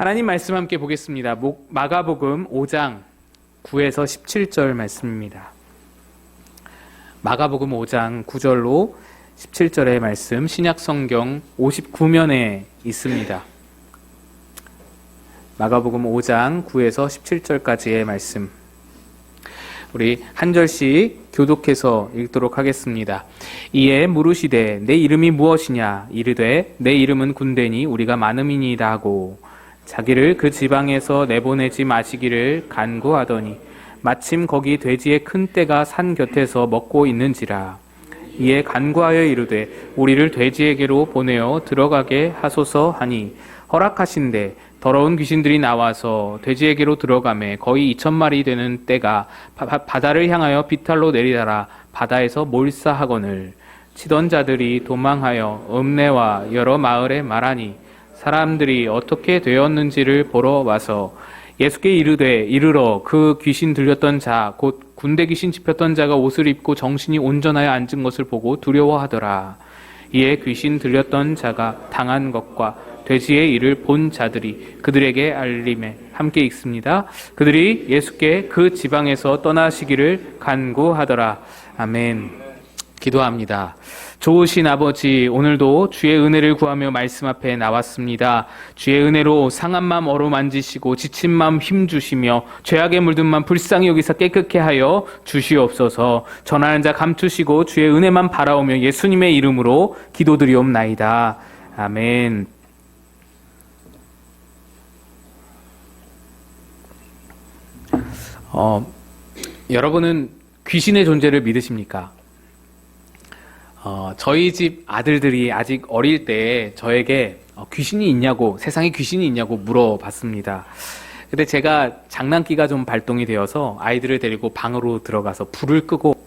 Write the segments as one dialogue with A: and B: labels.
A: 하나님 말씀 함께 보겠습니다. 마가복음 5장 9에서 17절 말씀입니다. 마가복음 5장 9절로 17절의 말씀, 신약성경 59면에 있습니다. 마가복음 5장 9에서 17절까지의 말씀, 우리 한 절씩 교독해서 읽도록 하겠습니다. 이에 물으시되 내 이름이 무엇이냐? 이르되 내 이름은 군대니 우리가 많음이니이다 하고 자기를 그 지방에서 내보내지 마시기를 간구하더니 마침 거기 돼지의 큰 떼가 산 곁에서 먹고 있는지라. 이에 간구하여 이르되 우리를 돼지에게로 보내어 들어가게 하소서 하니 허락하신대 더러운 귀신들이 나와서 돼지에게로 들어가매 거의 2,000마리 되는 떼가 바다를 향하여 비탈로 내리다라 바다에서 몰사하거늘 치던 자들이 도망하여 읍내와 여러 마을에 말하니 사람들이 어떻게 되었는지를 보러 와서 예수께 이르러 그 귀신 들렸던 자 곧 군대 귀신 짚혔던 자가 옷을 입고 정신이 온전하여 앉은 것을 보고 두려워하더라. 이에 귀신 들렸던 자가 당한 것과 돼지의 일을 본 자들이 그들에게 알림에 함께 있습니다. 그들이 예수께 그 지방에서 떠나시기를 간구하더라. 아멘. 기도합니다. 좋으신 아버지, 오늘도 주의 은혜를 구하며 말씀 앞에 나왔습니다. 주의 은혜로 상한 마음 어루만지시고 지친 마음 힘주시며 죄악에 물든 마음 불쌍히 여기서 깨끗게 하여 주시옵소서. 전하는 자 감추시고 주의 은혜만 바라오며 예수님의 이름으로 기도드리옵나이다. 아멘. 여러분은 귀신의 존재를 믿으십니까? 저희 집 아들들이 아직 어릴 때 저에게 귀신이 있냐고, 세상에 귀신이 있냐고 물어봤습니다. 근데 제가 장난기가 좀 발동이 되어서 아이들을 데리고 방으로 들어가서 불을 끄고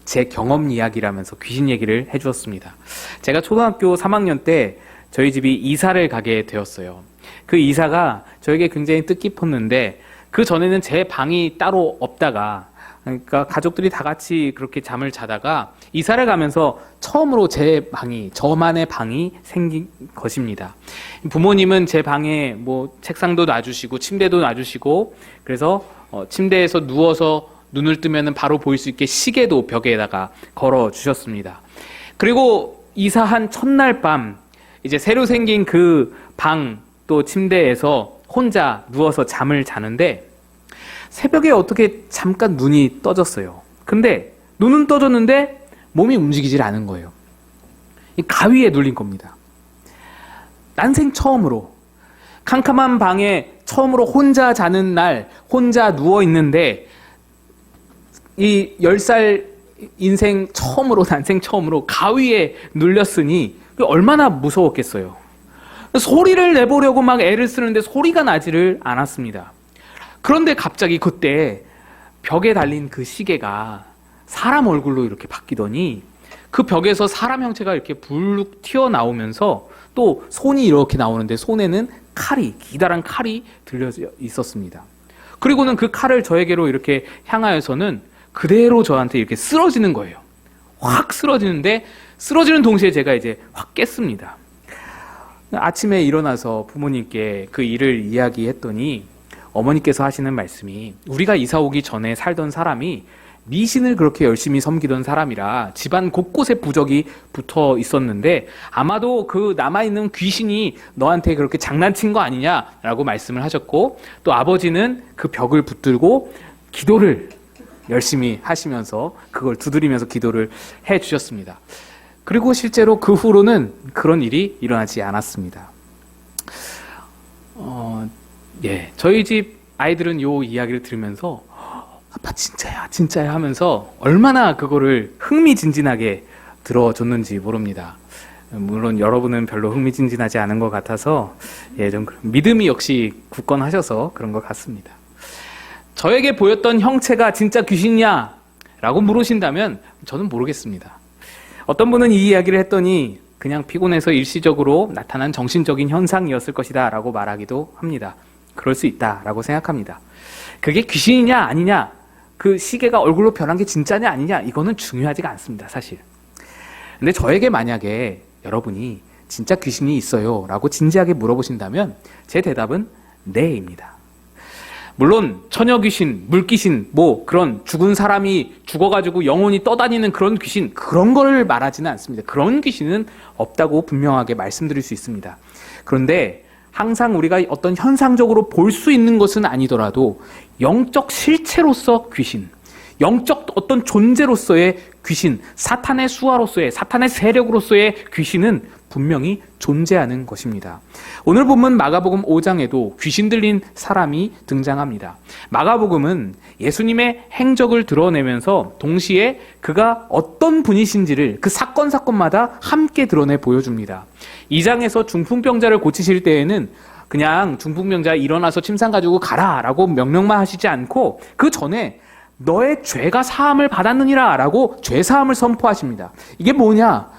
A: 제 경험 이야기라면서 귀신 얘기를 해주었습니다. 제가 초등학교 3학년 때 저희 집이 이사를 가게 되었어요. 그 이사가 저에게 굉장히 뜻깊었는데 그 전에는 제 방이 따로 없다가, 그러니까 가족들이 다 같이 그렇게 잠을 자다가 이사를 가면서 처음으로 저만의 방이 생긴 것입니다. 부모님은 제 방에 뭐 책상도 놔주시고 침대도 놔주시고, 그래서 침대에서 누워서 눈을 뜨면 바로 보일 수 있게 시계도 벽에다가 걸어 주셨습니다. 그리고 이사한 첫날 밤, 이제 새로 생긴 그 방 또 침대에서 혼자 누워서 잠을 자는데 새벽에 어떻게 잠깐 눈이 떠졌어요. 근데 눈은 떠졌는데 몸이 움직이질 않은 거예요. 이 가위에 눌린 겁니다. 난생 처음으로 캄캄한 방에 처음으로 혼자 자는 날 혼자 누워 있는데 이 10살 인생 처음으로, 난생 처음으로 가위에 눌렸으니 얼마나 무서웠겠어요. 소리를 내보려고 막 애를 쓰는데 소리가 나지를 않았습니다. 그런데 갑자기 그때 벽에 달린 그 시계가 사람 얼굴로 이렇게 바뀌더니 그 벽에서 사람 형체가 이렇게 불룩 튀어나오면서 또 손이 이렇게 나오는데 손에는 기다란 칼이 들려져 있었습니다. 그리고는 그 칼을 저에게로 이렇게 향하여서는 그대로 저한테 이렇게 쓰러지는 거예요. 확 쓰러지는데 쓰러지는 동시에 제가 이제 확 깼습니다. 아침에 일어나서 부모님께 그 일을 이야기했더니 어머니께서 하시는 말씀이, 우리가 이사 오기 전에 살던 사람이 미신을 그렇게 열심히 섬기던 사람이라 집안 곳곳에 부적이 붙어 있었는데 아마도 그 남아있는 귀신이 너한테 그렇게 장난친 거 아니냐라고 말씀을 하셨고, 또 아버지는 그 벽을 붙들고 기도를 열심히 하시면서 그걸 두드리면서 기도를 해 주셨습니다. 그리고 실제로 그 후로는 그런 일이 일어나지 않았습니다. 저희 집 아이들은 요 이야기를 들으면서 아빠 진짜야 하면서 얼마나 그거를 흥미진진하게 들어줬는지 모릅니다. 물론 여러분은 별로 흥미진진하지 않은 것 같아서 좀 믿음이 역시 굳건하셔서 그런 것 같습니다. 저에게 보였던 형체가 진짜 귀신이야? 라고 물으신다면 저는 모르겠습니다. 어떤 분은 이 이야기를 했더니 그냥 피곤해서 일시적으로 나타난 정신적인 현상이었을 것이다 라고 말하기도 합니다. 그럴 수 있다라고 생각합니다. 그게 귀신이냐 아니냐, 그 시계가 얼굴로 변한 게 진짜냐 아니냐, 이거는 중요하지가 않습니다, 사실. 근데 저에게 만약에 여러분이 진짜 귀신이 있어요 라고 진지하게 물어보신다면 제 대답은 네입니다. 물론 처녀 귀신, 물귀신, 뭐 그런 죽은 사람이 죽어가지고 영혼이 떠다니는 그런 귀신, 그런 걸 말하지는 않습니다. 그런 귀신은 없다고 분명하게 말씀드릴 수 있습니다. 그런데 항상 우리가 어떤 현상적으로 볼 수 있는 것은 아니더라도 영적 실체로서 귀신, 영적 어떤 존재로서의 귀신, 사탄의 수하로서의, 사탄의 세력으로서의 귀신은 분명히 존재하는 것입니다. 오늘 본문 마가복음 5장에도 귀신 들린 사람이 등장합니다. 마가복음은 예수님의 행적을 드러내면서 동시에 그가 어떤 분이신지를 그 사건마다 함께 드러내 보여줍니다. 2장에서 중풍병자를 고치실 때에는 그냥 중풍병자 일어나서 침상 가지고 가라 라고 명령만 하시지 않고 그 전에 너의 죄가 사함을 받았느니라 라고 죄사함을 선포하십니다. 이게 뭐냐?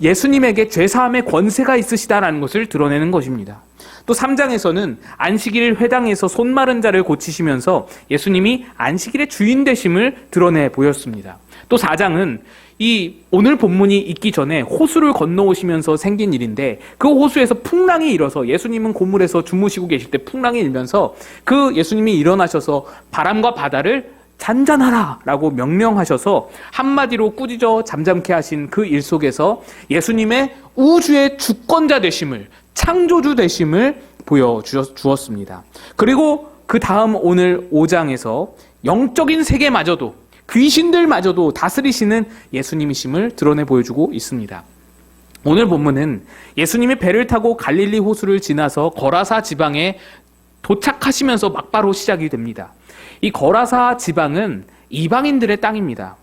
A: 예수님에게 죄사함의 권세가 있으시다라는 것을 드러내는 것입니다. 또 3장에서는 안식일 회당에서 손 마른 자를 고치시면서 예수님이 안식일의 주인 되심을 드러내 보였습니다. 또 4장은 이 오늘 본문이 있기 전에 호수를 건너오시면서 생긴 일인데 그 호수에서 풍랑이 일어서 예수님은 고물에서 주무시고 계실 때 풍랑이 일면서 그 예수님이 일어나셔서 바람과 바다를 잔잔하라 라고 명령하셔서 한마디로 꾸짖어 잠잠케 하신 그 일 속에서 예수님의 우주의 주권자 되심을, 창조주 되심을 보여주었습니다. 그리고 그 다음 오늘 5장에서 영적인 세계마저도, 귀신들마저도 다스리시는 예수님이심을 드러내 보여주고 있습니다. 오늘 본문은 예수님이 배를 타고 갈릴리 호수를 지나서 거라사 지방에 도착하시면서 막바로 시작이 됩니다. 이 거라사 지방은 이방인들의 땅입니다.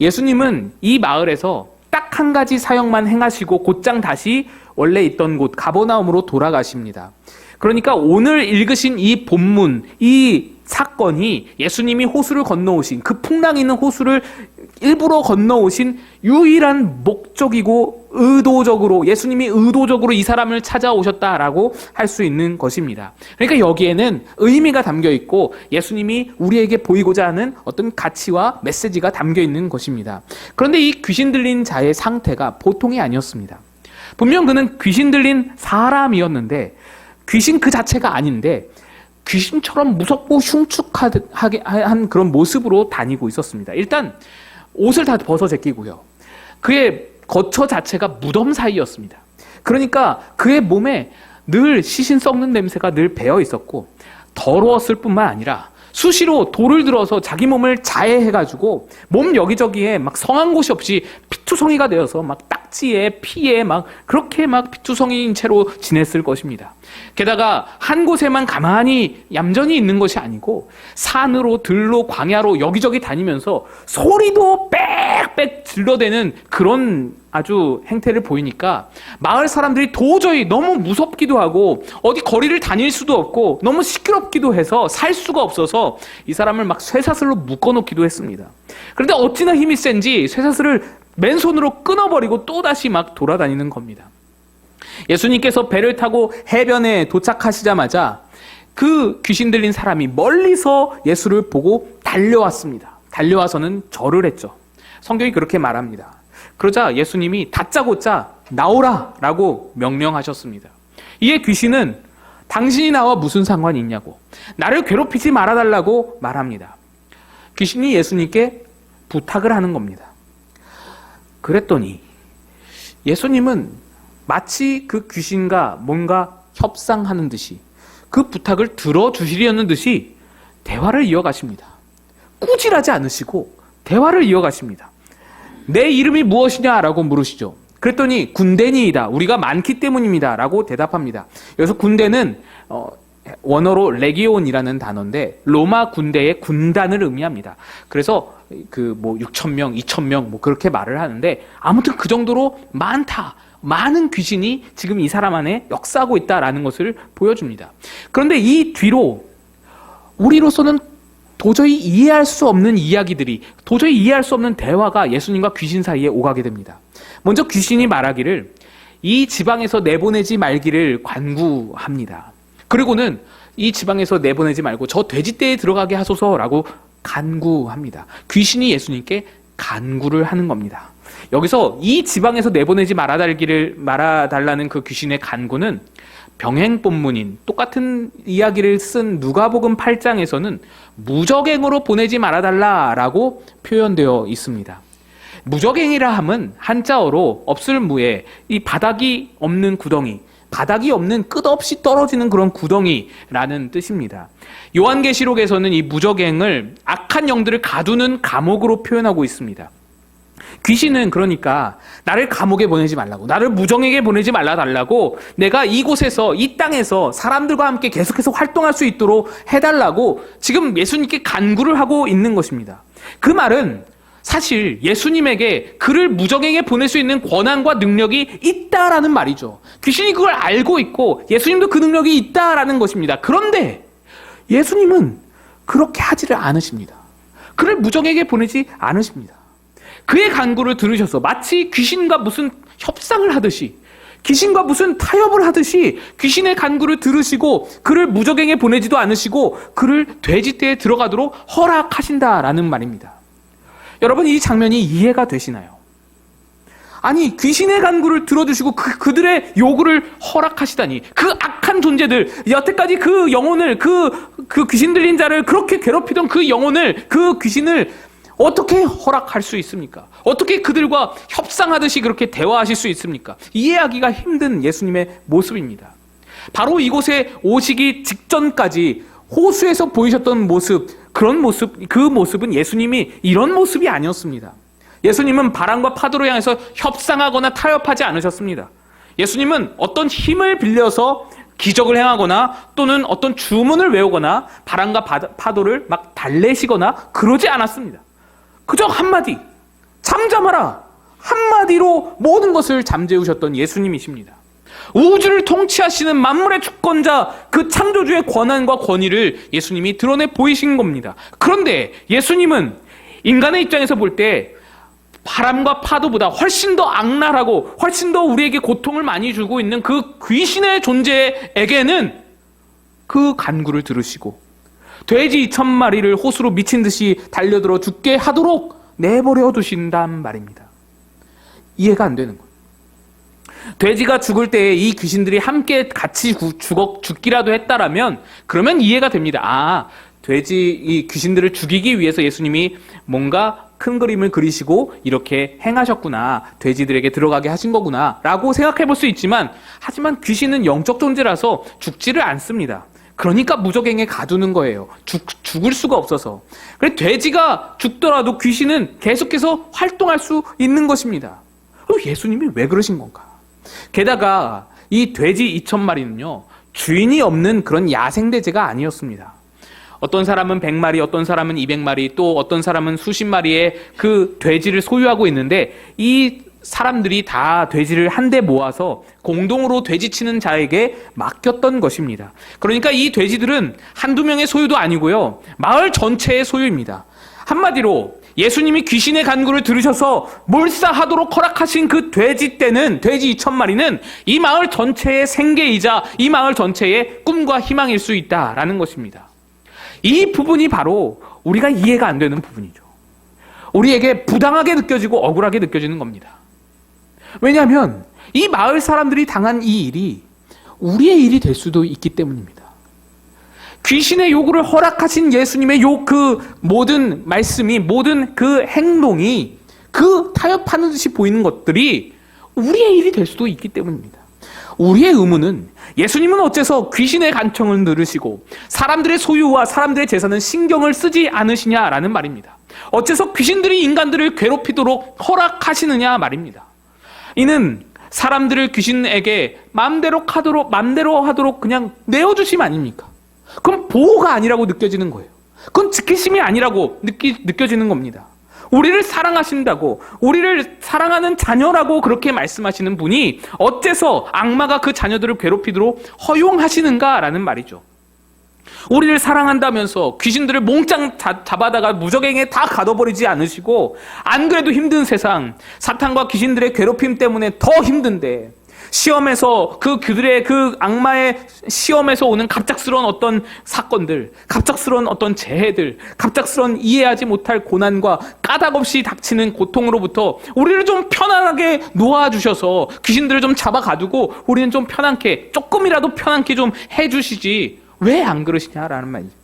A: 예수님은 이 마을에서 딱 한 가지 사역만 행하시고 곧장 다시 원래 있던 곳 가버나움으로 돌아가십니다. 그러니까 오늘 읽으신 이 본문, 이 사건이 예수님이 호수를 건너오신, 그 풍랑 있는 호수를 일부러 건너오신 유일한 목적이고 의도적으로, 예수님이 의도적으로 이 사람을 찾아오셨다라고 할 수 있는 것입니다. 그러니까 여기에는 의미가 담겨 있고 예수님이 우리에게 보이고자 하는 어떤 가치와 메시지가 담겨 있는 것입니다. 그런데 이 귀신 들린 자의 상태가 보통이 아니었습니다. 분명 그는 귀신 들린 사람이었는데 귀신 그 자체가 아닌데 귀신처럼 무섭고 흉측하게 한 그런 모습으로 다니고 있었습니다. 일단 옷을 다 벗어 제끼고요. 그의 거처 자체가 무덤 사이였습니다. 그러니까 그의 몸에 늘 시신 썩는 냄새가 늘 배어 있었고 더러웠을 뿐만 아니라 수시로 돌을 들어서 자기 몸을 자해해가지고 몸 여기저기에 막 성한 곳이 없이 피투성이가 되어서 막 딱지에 피에 막 그렇게 막 피투성이인 채로 지냈을 것입니다. 게다가 한 곳에만 가만히 얌전히 있는 것이 아니고 산으로 들로 광야로 여기저기 다니면서 소리도 빽빽 질러대는 그런 아주 행태를 보이니까 마을 사람들이 도저히 너무 무섭기도 하고 어디 거리를 다닐 수도 없고 너무 시끄럽기도 해서 살 수가 없어서 이 사람을 막 쇠사슬로 묶어놓기도 했습니다. 그런데 어찌나 힘이 센지 쇠사슬을 맨손으로 끊어버리고 또다시 막 돌아다니는 겁니다. 예수님께서 배를 타고 해변에 도착하시자마자 그 귀신 들린 사람이 멀리서 예수를 보고 달려왔습니다. 달려와서는 절을 했죠. 성경이 그렇게 말합니다. 그러자 예수님이 다짜고짜 나오라 라고 명령하셨습니다. 이에 귀신은 당신이 나와 무슨 상관이 있냐고, 나를 괴롭히지 말아달라고 말합니다. 귀신이 예수님께 부탁을 하는 겁니다. 그랬더니 예수님은 마치 그 귀신과 뭔가 협상하는 듯이 그 부탁을 들어주시려는 듯이 대화를 이어가십니다. 꾸질하지 않으시고 대화를 이어가십니다. 내 이름이 무엇이냐라고 물으시죠. 그랬더니 군대니이다. 우리가 많기 때문입니다. 라고 대답합니다. 여기서 군대는 원어로 레기온이라는 단어인데 로마 군대의 군단을 의미합니다. 그래서 그 뭐 6,000명, 2,000명 뭐 그렇게 말을 하는데 아무튼 그 정도로 많다. 많은 귀신이 지금 이 사람 안에 역사하고 있다라는 것을 보여줍니다. 그런데 이 뒤로 우리로서는 도저히 이해할 수 없는 이야기들이, 도저히 이해할 수 없는 대화가 예수님과 귀신 사이에 오가게 됩니다. 먼저 귀신이 말하기를 이 지방에서 내보내지 말기를 간구합니다. 그리고는 이 지방에서 내보내지 말고 저 돼지떼에 들어가게 하소서라고 간구합니다. 귀신이 예수님께 간구를 하는 겁니다. 여기서 이 지방에서 내보내지 말아달라는 그 귀신의 간구는 병행 본문인 똑같은 이야기를 쓴 누가복음 8장에서는 무적행으로 보내지 말아달라라고 표현되어 있습니다. 무적행이라 함은 한자어로 없을 무에 이 바닥이 없는 구덩이, 바닥이 없는 끝없이 떨어지는 그런 구덩이라는 뜻입니다. 요한계시록에서는 이 무적행을 악한 영들을 가두는 감옥으로 표현하고 있습니다. 귀신은 그러니까 나를 감옥에 보내지 말라고, 나를 무정에게 보내지 말라달라고, 내가 이곳에서, 이 땅에서 사람들과 함께 계속해서 활동할 수 있도록 해달라고 지금 예수님께 간구를 하고 있는 것입니다. 그 말은 사실 예수님에게 그를 무정에게 보낼 수 있는 권한과 능력이 있다라는 말이죠. 귀신이 그걸 알고 있고 예수님도 그 능력이 있다라는 것입니다. 그런데 예수님은 그렇게 하지를 않으십니다. 그를 무정에게 보내지 않으십니다. 그의 간구를 들으셔서 마치 귀신과 무슨 협상을 하듯이, 귀신과 무슨 타협을 하듯이 귀신의 간구를 들으시고 그를 무적행에 보내지도 않으시고 그를 돼지떼에 들어가도록 허락하신다라는 말입니다. 여러분, 이 장면이 이해가 되시나요? 아니, 귀신의 간구를 들어주시고 그들의 요구를 허락하시다니, 그 악한 존재들, 여태까지 그 영혼을, 그 귀신 들린 자를 그렇게 괴롭히던 그 영혼을, 그 귀신을 어떻게 허락할 수 있습니까? 어떻게 그들과 협상하듯이 그렇게 대화하실 수 있습니까? 이해하기가 힘든 예수님의 모습입니다. 바로 이곳에 오시기 직전까지 호수에서 보이셨던 모습, 그 모습은 예수님이 이런 모습이 아니었습니다. 예수님은 바람과 파도를 향해서 협상하거나 타협하지 않으셨습니다. 예수님은 어떤 힘을 빌려서 기적을 행하거나 또는 어떤 주문을 외우거나 바람과 파도를 막 달래시거나 그러지 않았습니다. 그저 한마디, 잠잠하라, 한마디로 모든 것을 잠재우셨던 예수님이십니다. 우주를 통치하시는 만물의 주권자, 그 창조주의 권한과 권위를 예수님이 드러내 보이신 겁니다. 그런데 예수님은 인간의 입장에서 볼 때 바람과 파도보다 훨씬 더 악랄하고 훨씬 더 우리에게 고통을 많이 주고 있는 그 귀신의 존재에게는 그 간구를 들으시고 돼지 2,000마리를 호수로 미친 듯이 달려들어 죽게 하도록 내버려 두신단 말입니다. 이해가 안 되는 거예요. 돼지가 죽을 때에 이 귀신들이 함께 같이 죽기라도 했다라면 그러면 이해가 됩니다. 이 귀신들을 죽이기 위해서 예수님이 뭔가 큰 그림을 그리시고 이렇게 행하셨구나, 돼지들에게 들어가게 하신 거구나 라고 생각해 볼 수 있지만, 하지만 귀신은 영적 존재라서 죽지를 않습니다. 그러니까 무적행에 가두는 거예요. 죽을 수가 없어서. 그래서 돼지가 죽더라도 귀신은 계속해서 활동할 수 있는 것입니다. 그럼 예수님이 왜 그러신 건가? 게다가 이 돼지 2,000마리는요, 주인이 없는 그런 야생돼지가 아니었습니다. 어떤 사람은 100마리, 어떤 사람은 200마리, 또 어떤 사람은 수십 마리의 그 돼지를 소유하고 있는데, 이 사람들이 다 돼지를 한데 모아서 공동으로 돼지치는 자에게 맡겼던 것입니다. 그러니까 이 돼지들은 한두 명의 소유도 아니고요, 마을 전체의 소유입니다. 한마디로 예수님이 귀신의 간구를 들으셔서 몰사하도록 허락하신 그 돼지 2,000마리는 이 마을 전체의 생계이자 이 마을 전체의 꿈과 희망일 수 있다라는 것입니다. 이 부분이 바로 우리가 이해가 안 되는 부분이죠. 우리에게 부당하게 느껴지고 억울하게 느껴지는 겁니다. 왜냐하면 이 마을 사람들이 당한 이 일이 우리의 일이 될 수도 있기 때문입니다. 귀신의 요구를 허락하신 예수님의 그 모든 말씀이, 모든 그 행동이, 그 타협하는 듯이 보이는 것들이 우리의 일이 될 수도 있기 때문입니다. 우리의 의무는 예수님은 어째서 귀신의 간청을 들으시고 사람들의 소유와 사람들의 재산은 신경을 쓰지 않으시냐라는 말입니다. 어째서 귀신들이 인간들을 괴롭히도록 허락하시느냐 말입니다. 이는 사람들을 귀신에게 맘대로 하도록 그냥 내어주심 아닙니까? 그럼 보호가 아니라고 느껴지는 거예요. 그건 지키심이 아니라고 느껴지는 겁니다. 우리를 사랑하신다고, 우리를 사랑하는 자녀라고 그렇게 말씀하시는 분이 어째서 악마가 그 자녀들을 괴롭히도록 허용하시는가라는 말이죠. 우리를 사랑한다면서 귀신들을 몽땅 잡아다가 무적행에 다 가둬버리지 않으시고, 안 그래도 힘든 세상, 사탄과 귀신들의 괴롭힘 때문에 더 힘든데 시험에서 그들의 그 악마의 시험에서 오는 갑작스러운 어떤 사건들, 갑작스러운 어떤 재해들, 갑작스러운 이해하지 못할 고난과 까닭없이 닥치는 고통으로부터 우리를 좀 편안하게 놓아주셔서 귀신들을 좀 잡아가두고 우리는 좀 편안게, 조금이라도 편안게 좀 해주시지 왜 안 그러시냐라는 말이죠.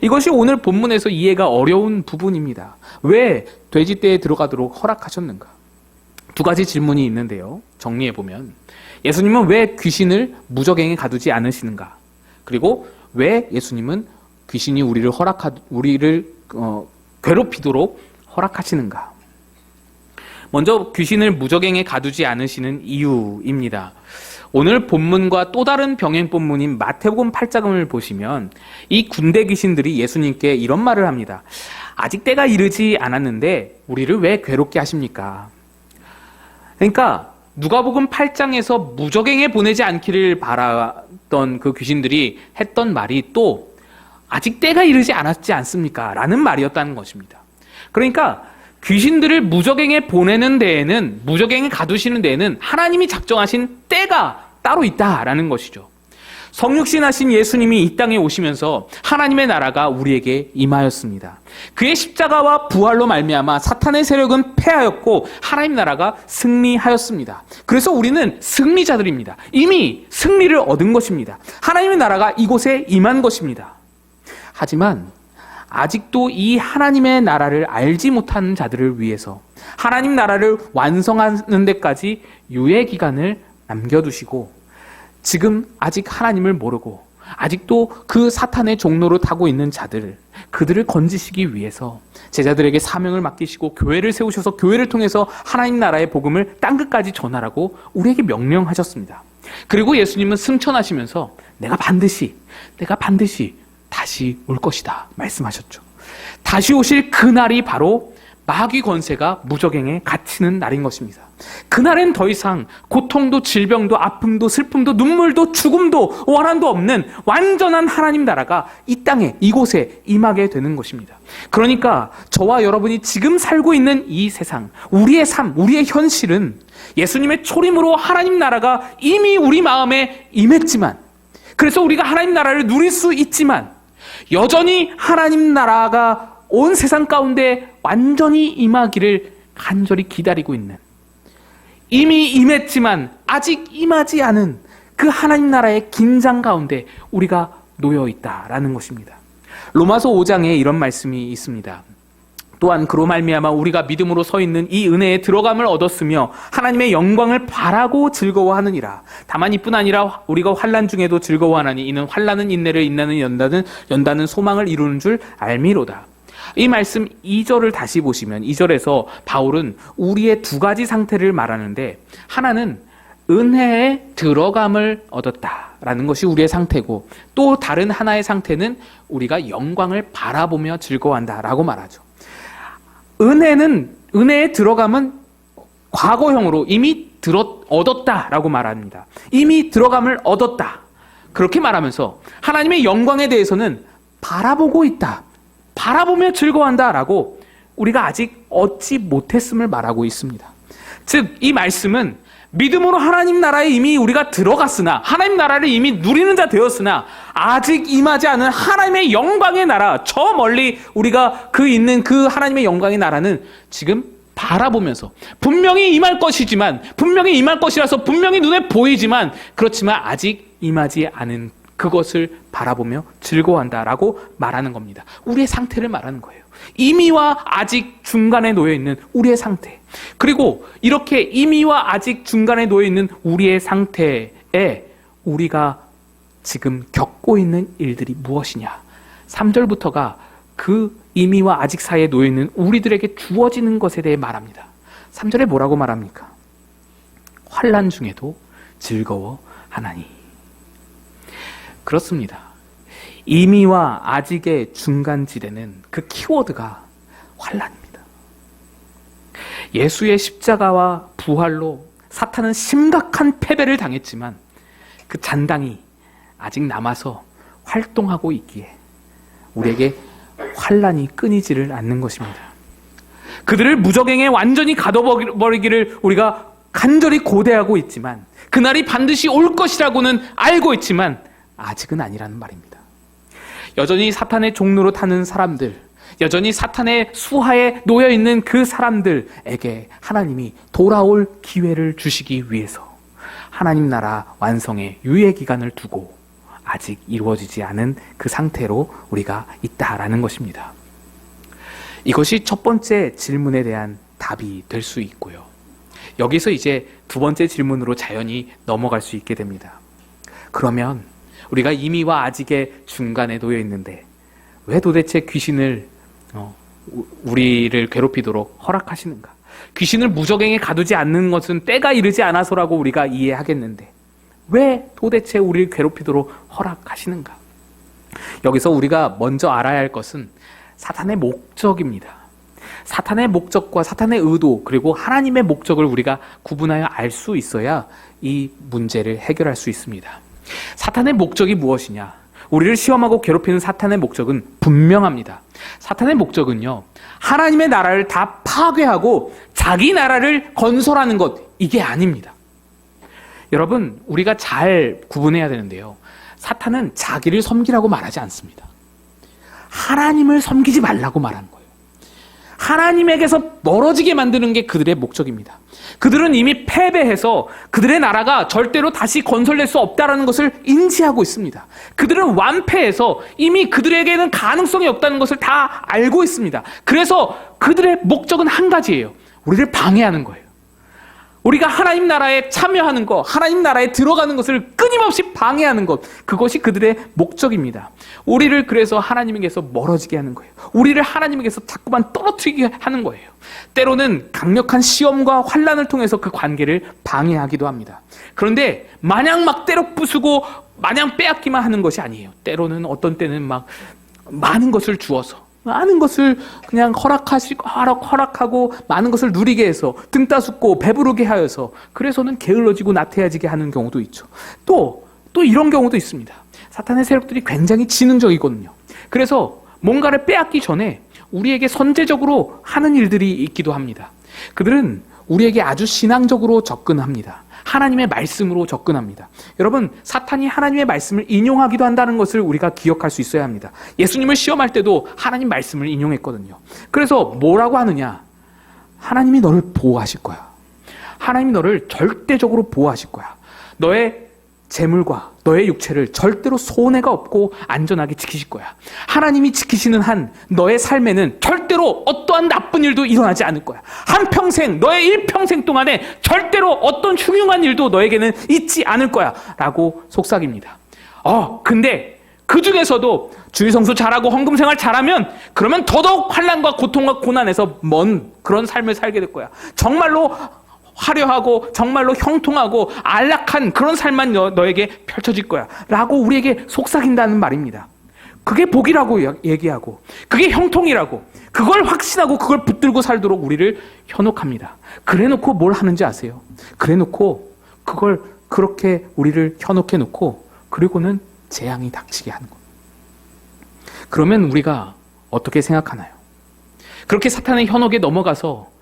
A: 이것이 오늘 본문에서 이해가 어려운 부분입니다. 왜 돼지떼에 들어가도록 허락하셨는가? 두 가지 질문이 있는데요. 정리해보면 예수님은 왜 귀신을 무적행에 가두지 않으시는가? 그리고 왜 예수님은 귀신이 우리를 괴롭히도록 허락하시는가? 먼저 귀신을 무적행에 가두지 않으시는 이유입니다. 오늘 본문과 또 다른 병행 본문인 마태복음 8장을 보시면 이 군대 귀신들이 예수님께 이런 말을 합니다. 아직 때가 이르지 않았는데 우리를 왜 괴롭게 하십니까? 그러니까 누가복음 8장에서 무적행에 보내지 않기를 바랐던 그 귀신들이 했던 말이 또 아직 때가 이르지 않았지 않습니까? 라는 말이었다는 것입니다. 그러니까 귀신들을 무적행에 보내는 데에는, 무적행에 가두시는 데에는 하나님이 작정하신 때가 따로 있다라는 것이죠. 성육신하신 예수님이 이 땅에 오시면서 하나님의 나라가 우리에게 임하였습니다. 그의 십자가와 부활로 말미암아 사탄의 세력은 패하였고 하나님 나라가 승리하였습니다. 그래서 우리는 승리자들입니다. 이미 승리를 얻은 것입니다. 하나님의 나라가 이곳에 임한 것입니다. 하지만 아직도 이 하나님의 나라를 알지 못하는 자들을 위해서 하나님 나라를 완성하는 데까지 유예 기간을 남겨두시고 지금 아직 하나님을 모르고 아직도 그 사탄의 종로로 타고 있는 자들, 그들을 건지시기 위해서 제자들에게 사명을 맡기시고 교회를 세우셔서 교회를 통해서 하나님 나라의 복음을 땅끝까지 전하라고 우리에게 명령하셨습니다. 그리고 예수님은 승천하시면서 내가 반드시 다시 올 것이다 말씀하셨죠. 다시 오실 그날이 바로 마귀 권세가 무적행에 갇히는 날인 것입니다. 그날엔 더 이상 고통도 질병도 아픔도 슬픔도 눈물도 죽음도 원한도 없는 완전한 하나님 나라가 이 땅에 이곳에 임하게 되는 것입니다. 그러니까 저와 여러분이 지금 살고 있는 이 세상, 우리의 삶, 우리의 현실은 예수님의 초림으로 하나님 나라가 이미 우리 마음에 임했지만, 그래서 우리가 하나님 나라를 누릴 수 있지만 여전히 하나님 나라가 온 세상 가운데 완전히 임하기를 간절히 기다리고 있는, 이미 임했지만 아직 임하지 않은 그 하나님 나라의 긴장 가운데 우리가 놓여 있다라는 것입니다. 로마서 5장에 이런 말씀이 있습니다. 또한 그로 말미암아 우리가 믿음으로 서 있는 이 은혜에 들어감을 얻었으며 하나님의 영광을 바라고 즐거워하느니라. 다만 이뿐 아니라 우리가 환난 중에도 즐거워하나니 이는 환난은 인내를, 인내는 연다는 소망을 이루는 줄 알미로다. 이 말씀 2절을 다시 보시면 2절에서 바울은 우리의 두 가지 상태를 말하는데, 하나는 은혜에 들어감을 얻었다라는 것이 우리의 상태고, 또 다른 하나의 상태는 우리가 영광을 바라보며 즐거워한다라고 말하죠. 은혜에 들어감은 과거형으로 이미 얻었다라고 말합니다. 이미 들어감을 얻었다, 그렇게 말하면서 하나님의 영광에 대해서는 바라보고 있다, 바라보며 즐거워한다라고 우리가 아직 얻지 못했음을 말하고 있습니다. 즉, 이 말씀은 믿음으로 하나님 나라에 이미 우리가 들어갔으나, 하나님 나라를 이미 누리는 자 되었으나 아직 임하지 않은 하나님의 영광의 나라, 저 멀리 우리가 있는 그 하나님의 영광의 나라는 지금 바라보면서 분명히 임할 것이지만, 분명히 임할 것이라서 분명히 눈에 보이지만, 그렇지만 아직 임하지 않은 그것을 바라보며 즐거워한다라고 말하는 겁니다. 우리의 상태를 말하는 거예요. 이미와 아직 중간에 놓여있는 우리의 상태. 그리고 이렇게 이미와 아직 중간에 놓여있는 우리의 상태에 우리가 지금 겪고 있는 일들이 무엇이냐. 3절부터가 그 이미와 아직 사이에 놓여있는 우리들에게 주어지는 것에 대해 말합니다. 3절에 뭐라고 말합니까? 환난 중에도 즐거워하나니. 그렇습니다. 이미와 아직의 중간지대는 그 키워드가 환난입니다. 예수의 십자가와 부활로 사탄은 심각한 패배를 당했지만 그 잔당이 아직 남아서 활동하고 있기에 우리에게 환난이 끊이지를 않는 것입니다. 그들을 무적행에 완전히 가둬버리기를 우리가 간절히 고대하고 있지만, 그날이 반드시 올 것이라고는 알고 있지만 아직은 아니라는 말입니다. 여전히 사탄의 종로로 타는 사람들, 여전히 사탄의 수하에 놓여 있는 그 사람들에게 하나님이 돌아올 기회를 주시기 위해서 하나님 나라 완성의 유예 기간을 두고 아직 이루어지지 않은 그 상태로 우리가 있다라는 것입니다. 이것이 첫 번째 질문에 대한 답이 될 수 있고요. 여기서 이제 두 번째 질문으로 자연히 넘어갈 수 있게 됩니다. 그러면 우리가 이미와 아직의 중간에 놓여 있는데 왜 도대체 귀신을 우리를 괴롭히도록 허락하시는가? 귀신을 무적행에 가두지 않는 것은 때가 이르지 않아서라고 우리가 이해하겠는데 왜 도대체 우리를 괴롭히도록 허락하시는가? 여기서 우리가 먼저 알아야 할 것은 사탄의 목적입니다. 사탄의 목적과 사탄의 의도, 그리고 하나님의 목적을 우리가 구분하여 알 수 있어야 이 문제를 해결할 수 있습니다. 사탄의 목적이 무엇이냐? 우리를 시험하고 괴롭히는 사탄의 목적은 분명합니다. 사탄의 목적은요, 하나님의 나라를 다 파괴하고 자기 나라를 건설하는 것, 이게 아닙니다. 여러분, 우리가 잘 구분해야 되는데요, 사탄은 자기를 섬기라고 말하지 않습니다. 하나님을 섬기지 말라고 말하는 거예요. 하나님에게서 멀어지게 만드는 게 그들의 목적입니다. 그들은 이미 패배해서 그들의 나라가 절대로 다시 건설될 수 없다는 것을 인지하고 있습니다. 그들은 완패해서 이미 그들에게는 가능성이 없다는 것을 다 알고 있습니다. 그래서 그들의 목적은 한 가지예요. 우리를 방해하는 거예요. 우리가 하나님 나라에 참여하는 것, 하나님 나라에 들어가는 것을 끊임없이 방해하는 것, 그것이 그들의 목적입니다. 우리를 그래서 하나님에게서 멀어지게 하는 거예요. 우리를 하나님에게서 자꾸만 떨어뜨리게 하는 거예요. 때로는 강력한 시험과 환난을 통해서 그 관계를 방해하기도 합니다. 그런데 마냥 막 때려 부수고 마냥 빼앗기만 하는 것이 아니에요. 때로는 어떤 때는 막 많은 것을 주어서, 많은 것을 그냥 허락하고 많은 것을 누리게 해서 등 따숩고 배부르게 하여서 그래서는 게을러지고 나태해지게 하는 경우도 있죠. 또 이런 경우도 있습니다. 사탄의 세력들이 굉장히 지능적이거든요. 그래서 뭔가를 빼앗기 전에 우리에게 선제적으로 하는 일들이 있기도 합니다. 그들은 우리에게 아주 신앙적으로 접근합니다. 하나님의 말씀으로 접근합니다. 여러분, 사탄이 하나님의 말씀을 인용하기도 한다는 것을 우리가 기억할 수 있어야 합니다. 예수님을 시험할 때도 하나님 말씀을 인용했거든요. 그래서 뭐라고 하느냐? 하나님이 너를 보호하실 거야. 하나님이 너를 절대적으로 보호하실 거야. 너의 재물과 너의 육체를 절대로 손해가 없고 안전하게 지키실 거야. 하나님이 지키시는 한 너의 삶에는 절대로 어떠한 나쁜 일도 일어나지 않을 거야. 한평생, 너의 일평생 동안에 절대로 어떤 흉흉한 일도 너에게는 있지 않을 거야 라고 속삭입니다. 근데 그 중에서도 주일 성수 잘하고 헌금 생활 잘하면 그러면 더더욱 환난과 고통과 고난에서 먼 그런 삶을 살게 될 거야. 정말로 화려하고 정말로 형통하고 안락한 그런 삶만 너에게 펼쳐질 거야 라고 우리에게 속삭인다는 말입니다. 그게 복이라고 얘기하고 그게 형통이라고, 그걸 확신하고 그걸 붙들고 살도록 우리를 현혹합니다. 그래놓고 뭘 하는지 아세요? 그래놓고 그걸 그렇게 우리를 현혹해 놓고 그리고는 재앙이 닥치게 하는 겁니다. 그러면 우리가 어떻게 생각하나요? 그렇게 사탄의 현혹에 넘어가서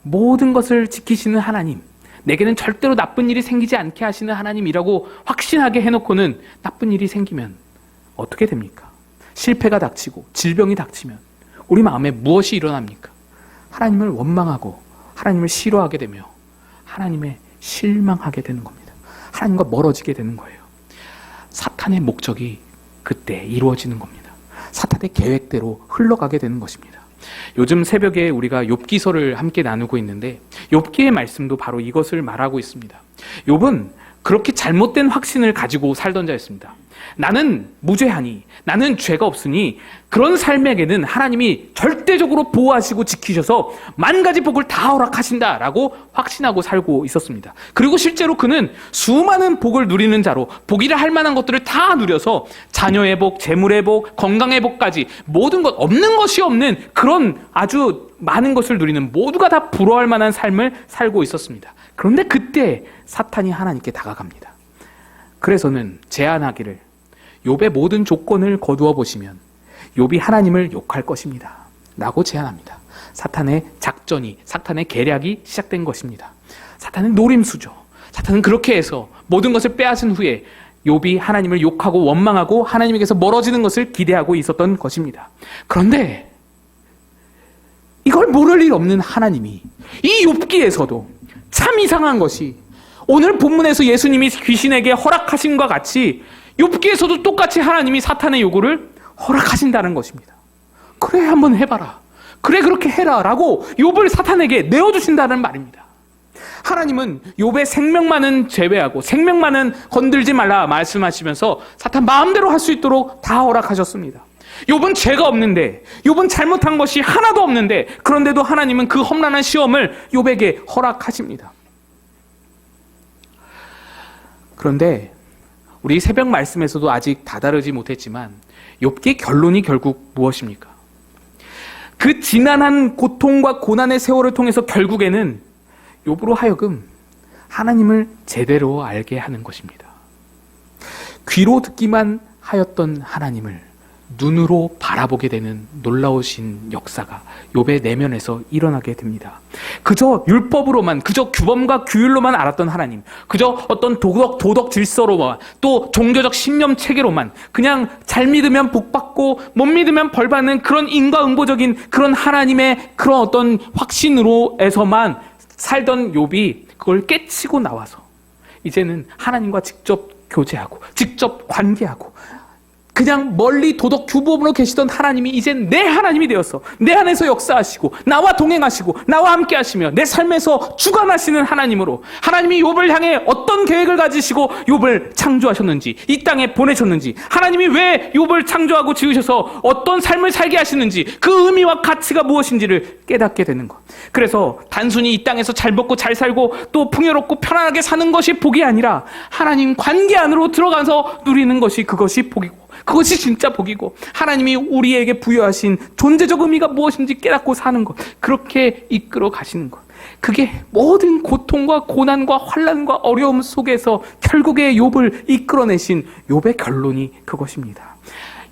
A: 모든 것을 지키시는 하나님, 내게는 절대로 나쁜 일이 생기지 않게 하시는 하나님이라고 확신하게 해놓고는 나쁜 일이 생기면 어떻게 됩니까? 실패가 닥치고 질병이 닥치면 우리 마음에 무엇이 일어납니까? 하나님을 원망하고 하나님을 싫어하게 되며 하나님에 실망하게 되는 겁니다. 하나님과 멀어지게 되는 거예요. 사탄의 목적이 그때 이루어지는 겁니다. 사탄의 계획대로 흘러가게 되는 것입니다. 요즘 새벽에 우리가 욥기서를 함께 나누고 있는데 욥기의 말씀도 바로 이것을 말하고 있습니다. 욥은 그렇게 잘못된 확신을 가지고 살던 자였습니다. 나는 무죄하니, 나는 죄가 없으니 그런 삶에게는 하나님이 절대적으로 보호하시고 지키셔서 만 가지 복을 다 허락하신다라고 확신하고 살고 있었습니다. 그리고 실제로 그는 수많은 복을 누리는 자로 복이라 할 만한 것들을 다 누려서 자녀의 복, 재물의 복, 건강의 복까지 모든 것, 없는 것이 없는 그런 아주 많은 것을 누리는, 모두가 다 부러워할 만한 삶을 살고 있었습니다. 그런데 그때 사탄이 하나님께 다가갑니다. 그래서는 제안하기를, 욥의 모든 조건을 거두어 보시면 욥이 하나님을 욕할 것입니다 라고 제안합니다. 사탄의 작전이, 사탄의 계략이 시작된 것입니다. 사탄은 노림수죠. 사탄은 그렇게 해서 모든 것을 빼앗은 후에 욥이 하나님을 욕하고 원망하고 하나님에게서 멀어지는 것을 기대하고 있었던 것입니다. 그런데 이걸 모를 일 없는 하나님이 이 욥기에서도 참 이상한 것이 오늘 본문에서 예수님이 귀신에게 허락하신 것과 같이 욥기에서도 똑같이 하나님이 사탄의 요구를 허락하신다는 것입니다. 그래, 한번 해봐라. 그래, 그렇게 해라 라고 욥을 사탄에게 내어주신다는 말입니다. 하나님은 욥의 생명만은 제외하고 생명만은 건들지 말라 말씀하시면서 사탄 마음대로 할 수 있도록 다 허락하셨습니다. 욥은 죄가 없는데, 욥은 잘못한 것이 하나도 없는데, 그런데도 하나님은 그 험난한 시험을 욥에게 허락하십니다. 그런데 우리 새벽 말씀에서도 아직 다다르지 못했지만 욥기의 결론이 결국 무엇입니까? 그 지난한 고통과 고난의 세월을 통해서 결국에는 욥으로 하여금 하나님을 제대로 알게 하는 것입니다. 귀로 듣기만 하였던 하나님을 눈으로 바라보게 되는 놀라우신 역사가 욥의 내면에서 일어나게 됩니다. 그저 율법으로만, 그저 규범과 규율로만 알았던 하나님, 그저 어떤 도덕 질서로만, 또 종교적 신념 체계로만 그냥 잘 믿으면 복 받고 못 믿으면 벌 받는 그런 인과응보적인 그런 하나님의 그런 어떤 확신으로에서만 살던 욥이 그걸 깨치고 나와서 이제는 하나님과 직접 교제하고 직접 관계하고 그냥 멀리 도덕 규범으로 계시던 하나님이 이젠 내 하나님이 되어서 내 안에서 역사하시고 나와 동행하시고 나와 함께 하시며 내 삶에서 주관하시는 하나님으로, 하나님이 욥을 향해 어떤 계획을 가지시고 욥을 창조하셨는지, 이 땅에 보내셨는지, 하나님이 왜 욥을 창조하고 지으셔서 어떤 삶을 살게 하시는지, 그 의미와 가치가 무엇인지를 깨닫게 되는 것. 그래서 단순히 이 땅에서 잘 먹고 잘 살고 또 풍요롭고 편안하게 사는 것이 복이 아니라 하나님 관계 안으로 들어가서 누리는 것이, 그것이 복이고, 그것이 진짜 복이고, 하나님이 우리에게 부여하신 존재적 의미가 무엇인지 깨닫고 사는 것, 그렇게 이끌어 가시는 것, 그게 모든 고통과 고난과 환난과 어려움 속에서 결국에 욥을 이끌어내신 욥의 결론이 그것입니다.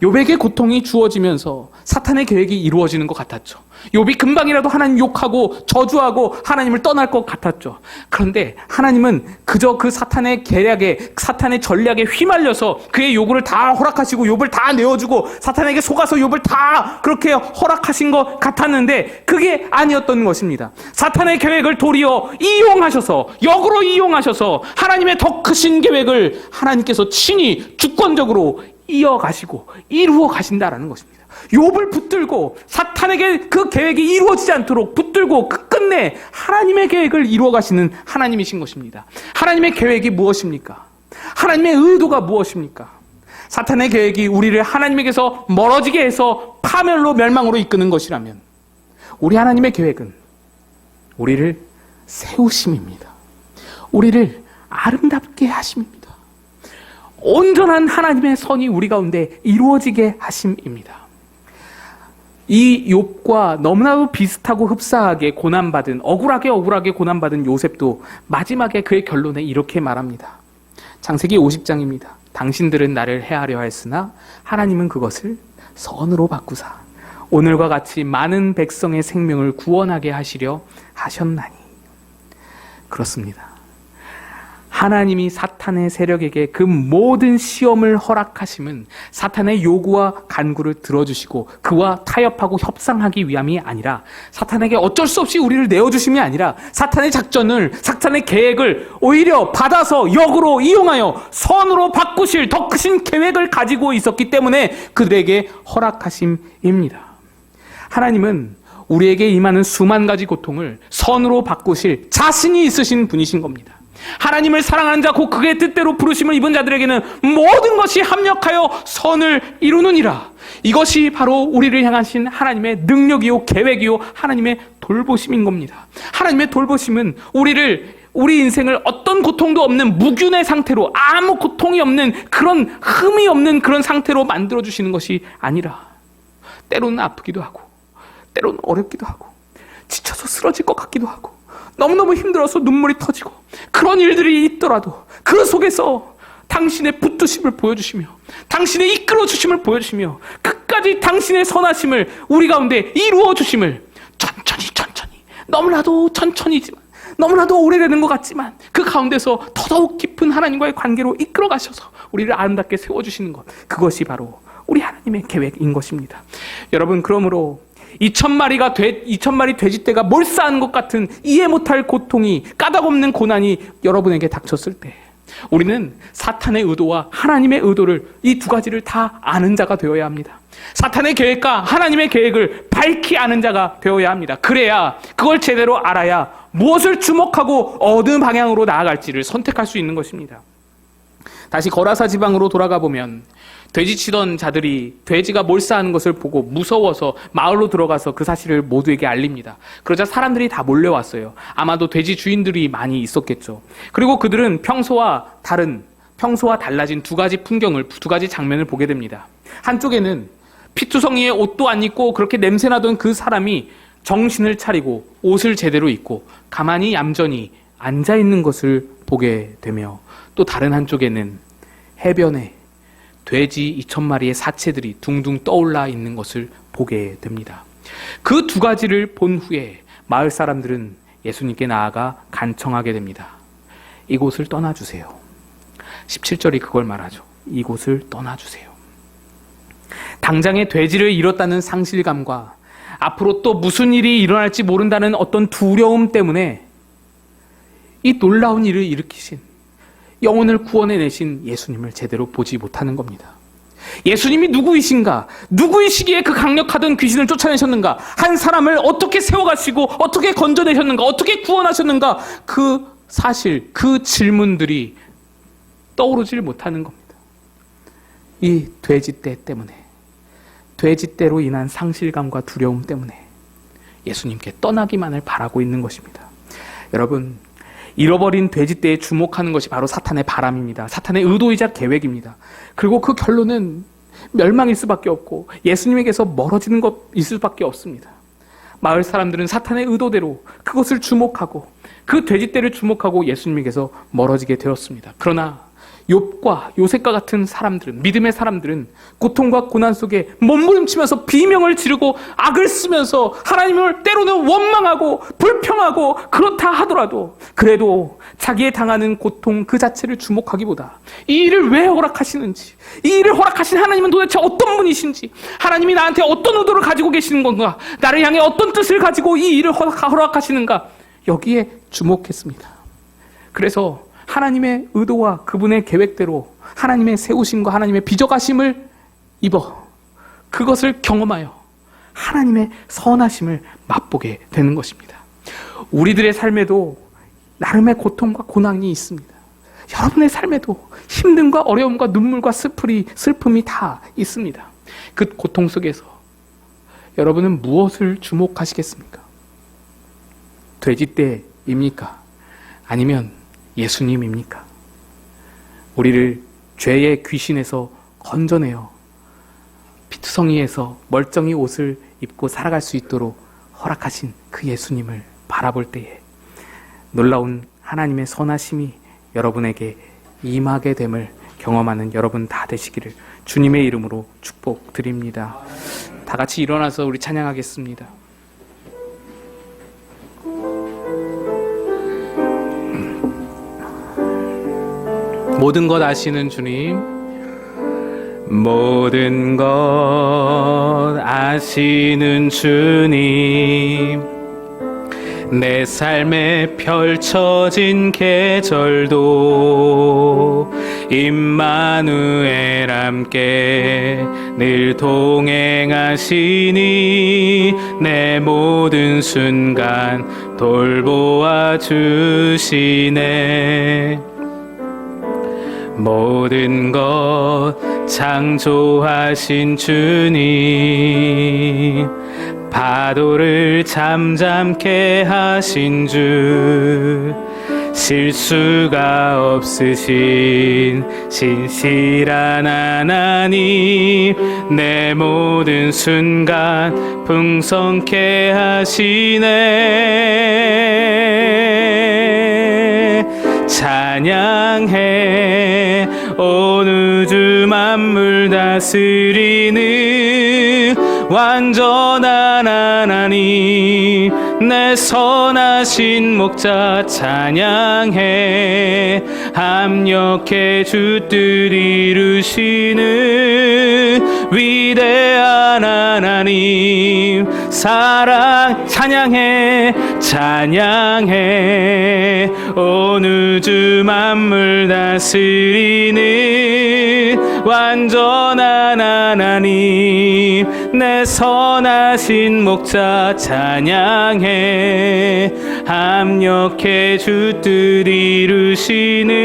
A: 욥에게 고통이 주어지면서 사탄의 계획이 이루어지는 것 같았죠. 욥이 금방이라도 하나님 욕하고 저주하고 하나님을 떠날 것 같았죠. 그런데 하나님은 그저 그 사탄의 계략에, 사탄의 전략에 휘말려서 그의 요구를 다 허락하시고 욥을 다 내어주고 사탄에게 속아서 욥을 다 그렇게 허락하신 것 같았는데 그게 아니었던 것입니다. 사탄의 계획을 도리어 이용하셔서, 역으로 이용하셔서 하나님의 더 크신 계획을 하나님께서 친히 주권적으로 이어가시고 이루어 가신다라는 것입니다. 욥을 붙들고 사탄에게 그 계획이 이루어지지 않도록 붙들고 끝끝내 하나님의 계획을 이루어 가시는 하나님이신 것입니다. 하나님의 계획이 무엇입니까? 하나님의 의도가 무엇입니까? 사탄의 계획이 우리를 하나님에게서 멀어지게 해서 파멸로, 멸망으로 이끄는 것이라면 우리 하나님의 계획은 우리를 세우심입니다. 우리를 아름답게 하심입니다. 온전한 하나님의 선이 우리 가운데 이루어지게 하심입니다. 이 욥과 너무나도 비슷하고 흡사하게 고난받은, 억울하게 고난받은 요셉도 마지막에 그의 결론에 이렇게 말합니다. 창세기 50장입니다. 당신들은 나를 해하려 했으나 하나님은 그것을 선으로 바꾸사 오늘과 같이 많은 백성의 생명을 구원하게 하시려 하셨나니. 그렇습니다. 하나님이 사탄의 세력에게 그 모든 시험을 허락하심은 사탄의 요구와 간구를 들어주시고 그와 타협하고 협상하기 위함이 아니라, 사탄에게 어쩔 수 없이 우리를 내어주심이 아니라 사탄의 작전을, 사탄의 계획을 오히려 받아서 역으로 이용하여 선으로 바꾸실 더 크신 계획을 가지고 있었기 때문에 그들에게 허락하심입니다. 하나님은 우리에게 임하는 수만 가지 고통을 선으로 바꾸실 자신이 있으신 분이신 겁니다. 하나님을 사랑하는 자, 곧 그의 뜻대로 부르심을 입은 자들에게는 모든 것이 합력하여 선을 이루느니라. 이것이 바로 우리를 향하신 하나님의 능력이요 계획이요 하나님의 돌보심인 겁니다. 하나님의 돌보심은 우리 인생을 어떤 고통도 없는 무균의 상태로, 아무 고통이 없는 그런 흠이 없는 그런 상태로 만들어주시는 것이 아니라 때로는 아프기도 하고 때로는 어렵기도 하고 지쳐서 쓰러질 것 같기도 하고 너무너무 힘들어서 눈물이 터지고 그런 일들이 있더라도 그 속에서 당신의 붙드심을 보여주시며 당신의 이끌어주심을 보여주시며 끝까지 당신의 선하심을 우리 가운데 이루어주심을 천천히, 너무나도 천천히지만 너무나도 오래되는 것 같지만 그 가운데서 더더욱 깊은 하나님과의 관계로 이끌어 가셔서 우리를 아름답게 세워주시는 것, 그것이 바로 우리 하나님의 계획인 것입니다. 여러분, 그러므로 2,000마리 돼지떼가 몰두하는 것 같은 이해 못할 고통이, 까닭없는 고난이 여러분에게 닥쳤을 때 우리는 사탄의 의도와 하나님의 의도를, 이 두 가지를 다 아는 자가 되어야 합니다. 사탄의 계획과 하나님의 계획을 밝히 아는 자가 되어야 합니다. 그래야, 그걸 제대로 알아야 무엇을 주목하고 어느 방향으로 나아갈지를 선택할 수 있는 것입니다. 다시 거라사 지방으로 돌아가 보면 돼지치던 자들이 돼지가 몰두하는 것을 보고 무서워서 마을로 들어가서 그 사실을 모두에게 알립니다. 그러자 사람들이 다 몰려왔어요. 아마도 돼지 주인들이 많이 있었겠죠. 그리고 그들은 평소와 달라진 두 가지 풍경을, 두 가지 장면을 보게 됩니다. 한쪽에는 피투성이의 옷도 안 입고 그렇게 냄새나던 그 사람이 정신을 차리고 옷을 제대로 입고 가만히 얌전히 앉아있는 것을 보게 되며, 또 다른 한쪽에는 해변에 돼지 2,000마리의 사체들이 둥둥 떠올라 있는 것을 보게 됩니다. 그 두 가지를 본 후에 마을 사람들은 예수님께 나아가 간청하게 됩니다. 이곳을 떠나주세요. 17절이 그걸 말하죠. 이곳을 떠나주세요. 당장의 돼지를 잃었다는 상실감과 앞으로 또 무슨 일이 일어날지 모른다는 어떤 두려움 때문에 이 놀라운 일을 일으키신, 영혼을 구원해내신 예수님을 제대로 보지 못하는 겁니다. 예수님이 누구이신가? 누구이시기에 그 강력하던 귀신을 쫓아내셨는가? 한 사람을 어떻게 세워가시고 어떻게 건져내셨는가? 어떻게 구원하셨는가? 그 사실, 그 질문들이 떠오르질 못하는 겁니다. 이 돼지떼 때문에, 돼지떼로 인한 상실감과 두려움 때문에 예수님께 떠나기만을 바라고 있는 것입니다. 여러분, 잃어버린 돼지떼에 주목하는 것이 바로 사탄의 바람입니다. 사탄의 의도이자 계획입니다. 그리고 그 결론은 멸망일 수밖에 없고 예수님에게서 멀어지는 것일 수밖에 없습니다. 마을 사람들은 사탄의 의도대로 그것을 주목하고, 그 돼지떼를 주목하고 예수님에게서 멀어지게 되었습니다. 그러나 욥과 요셉과 같은 사람들은, 믿음의 사람들은 고통과 고난 속에 몸부림치면서 비명을 지르고 악을 쓰면서 하나님을 때로는 원망하고 불평하고, 그렇다 하더라도 그래도 자기의 당하는 고통 그 자체를 주목하기보다 이 일을 왜 허락하시는지, 이 일을 허락하신 하나님은 도대체 어떤 분이신지, 하나님이 나한테 어떤 의도를 가지고 계시는 건가, 나를 향해 어떤 뜻을 가지고 이 일을 허락하시는가, 여기에 주목했습니다. 그래서 하나님의 의도와 그분의 계획대로 하나님의 세우심과 하나님의 빚어가심을 입어 그것을 경험하여 하나님의 선하심을 맛보게 되는 것입니다. 우리들의 삶에도 나름의 고통과 고난이 있습니다. 여러분의 삶에도 힘듦과 어려움과 눈물과 슬픔이 다 있습니다. 그 고통 속에서 여러분은 무엇을 주목하시겠습니까? 돼지떼입니까? 아니면 예수님입니까? 우리를 죄의 귀신에서 건져내어 피투성이에서 멀쩡히 옷을 입고 살아갈 수 있도록 허락하신 그 예수님을 바라볼 때에 놀라운 하나님의 선하심이 여러분에게 임하게 됨을 경험하는 여러분 다 되시기를 주님의 이름으로 축복드립니다. 다 같이 일어나서 우리 찬양하겠습니다. 모든 것 아시는 주님, 모든 것 아시는 주님, 내 삶에 펼쳐진 계절도 임마누엘 함께 늘 동행하시니 내 모든 순간 돌보아 주시네. 모든 것 창조하신 주님, 파도를 잠잠케 하신 주, 실수가 없으신 신실한 하나님, 내 모든 순간 풍성케 하시네. 찬양해 온 우주 만물 다스리는 완전한 하나님, 내 선하신 목자 찬양해. 합력해 주들 이루시는 위대한 하나님 사랑. 찬양해 찬양해. 온 우주 만물 다스리는 완전한 하나님 내 선하신 목자 찬양해. 합력해 주들 이루시는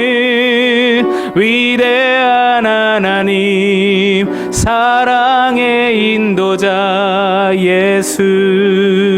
A: 위대한 하나님 사랑의 인도자 예수.